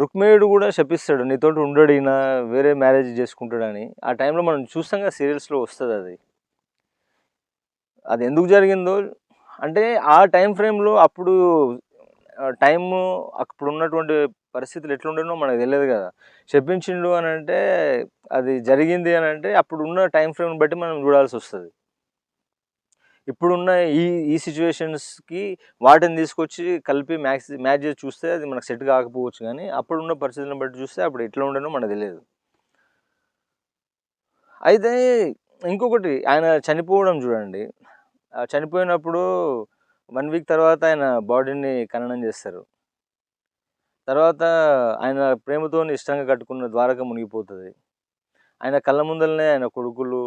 రుక్మిణుడు కూడా శపిస్తాడు, నీతోటి ఉండడు ఈయన, వేరే మ్యారేజ్ చేసుకుంటాడని. ఆ టైంలో మనం చూస్తాం కదా, సీరియల్స్లో వస్తుంది అది. అది ఎందుకు జరిగిందో అంటే ఆ టైం ఫ్రేమ్లో అప్పుడు టైము అప్పుడు ఉన్నటువంటి పరిస్థితులు ఎట్లుండేనో మనకు తెలియదు కదా. చెప్పించిండు అని అంటే అది జరిగింది అని అంటే అప్పుడు ఉన్న టైం ఫ్రేమ్ని బట్టి మనం చూడాల్సి వస్తుంది. ఇప్పుడున్న ఈ ఈ సిచ్యువేషన్స్కి వాటిని తీసుకొచ్చి కలిపి మ్యాచ్ చేసి చూస్తే అది మనకు సెట్ కాకపోవచ్చు, కానీ అప్పుడున్న పరిస్థితులను బట్టి చూస్తే అప్పుడు ఎట్లా ఉండేనో మనకు తెలియదు. అయితే ఇంకొకటి, ఆయన చనిపోవడం చూడండి. చనిపోయినప్పుడు 1 వీక్ తర్వాత ఆయన బాడీని ఖననం చేస్తారు. తర్వాత ఆయన ప్రేమతో ఇష్టంగా కట్టుకున్న ద్వారక మునిగిపోతుంది. ఆయన కళ్ళ ముందరనే ఆయన కొడుకులు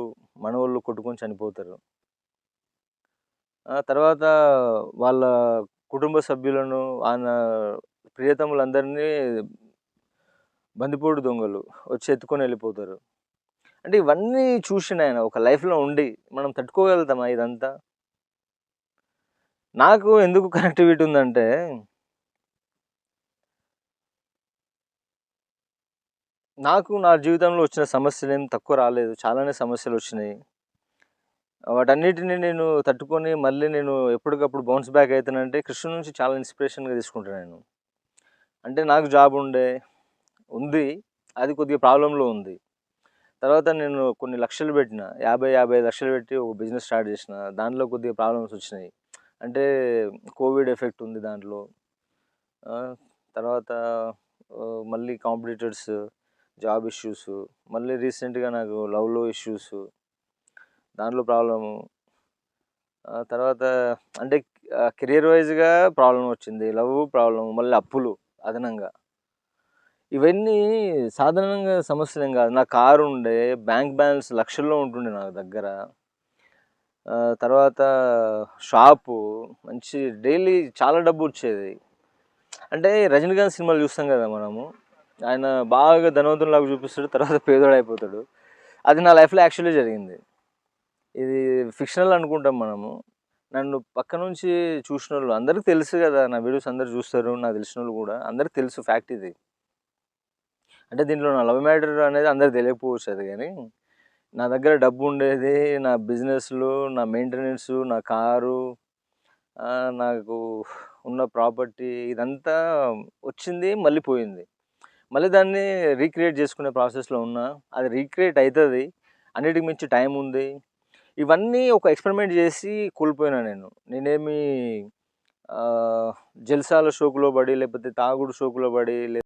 మనవళ్ళు కొట్టుకొని చనిపోతారు. తర్వాత వాళ్ళ కుటుంబ సభ్యులను ఆయన ప్రియతములందరినీ బందిపోటు దొంగలు వచ్చి ఎత్తుకొని వెళ్ళిపోతారు. అంటే ఇవన్నీ చూసిన ఆయన ఒక లైఫ్లో ఉండి మనం తట్టుకోగలుగుతామా ఇదంతా? నాకు ఎందుకు కనెక్టివిటీ ఉందంటే, నాకు నా జీవితంలో వచ్చిన సమస్యలు ఏం తక్కువ రాలేదు, చాలానే సమస్యలు వచ్చినాయి. వాటన్నిటిని నేను తట్టుకొని మళ్ళీ నేను ఎప్పటికప్పుడు బౌన్స్ బ్యాక్ అవుతానంటే కృష్ణ నుంచి చాలా ఇన్స్పిరేషన్గా తీసుకుంటాను నేను. అంటే నాకు జాబ్ ఉంది, అది కొద్దిగా ప్రాబ్లంలో ఉంది. తర్వాత నేను కొన్ని లక్షలు పెట్టిన, 55 లక్షలు పెట్టి ఒక బిజినెస్ స్టార్ట్ చేసిన. దాంట్లో కొద్దిగా ప్రాబ్లమ్స్ వచ్చినాయి. అంటే కోవిడ్ ఎఫెక్ట్ ఉంది దాంట్లో. తర్వాత మళ్ళీ కాంపిటీటర్స్, జాబ్ ఇష్యూస్, మళ్ళీ రీసెంట్గా నాకు లవ్లో ఇష్యూస్, దాంట్లో ప్రాబ్లము. తర్వాత అంటే కెరియర్ వైజ్గా ప్రాబ్లం వచ్చింది, లవ్ ప్రాబ్లం, మళ్ళీ అప్పులు అదనంగా. ఇవన్నీ సాధారణంగా సమస్యలు ఏం కాదు. నా కారు ఉండే, బ్యాంక్ బ్యాలెన్స్ లక్షల్లో ఉంటుండే నా దగ్గర. తర్వాత షాపు మంచి డైలీ చాలా డబ్బు వచ్చేది. అంటే రజనీకాంత్ సినిమాలు చూస్తాం కదా మనము, ఆయన బాగా ధనవంతులాగా చూపిస్తాడు, తర్వాత పేదోడు అయిపోతాడు. అది నా లైఫ్లో యాక్చువల్లీ జరిగింది. ఇది ఫిక్షనల్ అనుకుంటాం మనము. నన్ను పక్క నుంచి చూసిన వాళ్ళు అందరికీ తెలుసు కదా, నా వీడియోస్ అందరు చూస్తారు, నాకు తెలిసిన వాళ్ళు కూడా అందరికి తెలుసు ఫ్యాక్ట్ ఇది. అంటే దీంట్లో నా లవ్ మ్యాటర్ అనేది అందరికి తెలియకపోవచ్చు అది, కానీ నా దగ్గర డబ్బు ఉండేది, నా బిజినెస్లు, నా మెయింటెనెన్స్, నా కారు, నాకు ఉన్న ప్రాపర్టీ, ఇదంతా వచ్చింది మళ్ళీ పోయింది. మళ్ళీ దాన్ని రీక్రియేట్ చేసుకునే ప్రాసెస్లో ఉన్నా. అది రీక్రియేట్ అవుతుంది, అన్నిటికి మించి టైం ఉంది. ఇవన్నీ ఒక ఎక్స్పెరిమెంట్ చేసి కోల్పోయినా నేనేమి జల్సాల షోకులో పడి, లేకపోతే తాగుడు షోకులో పడి,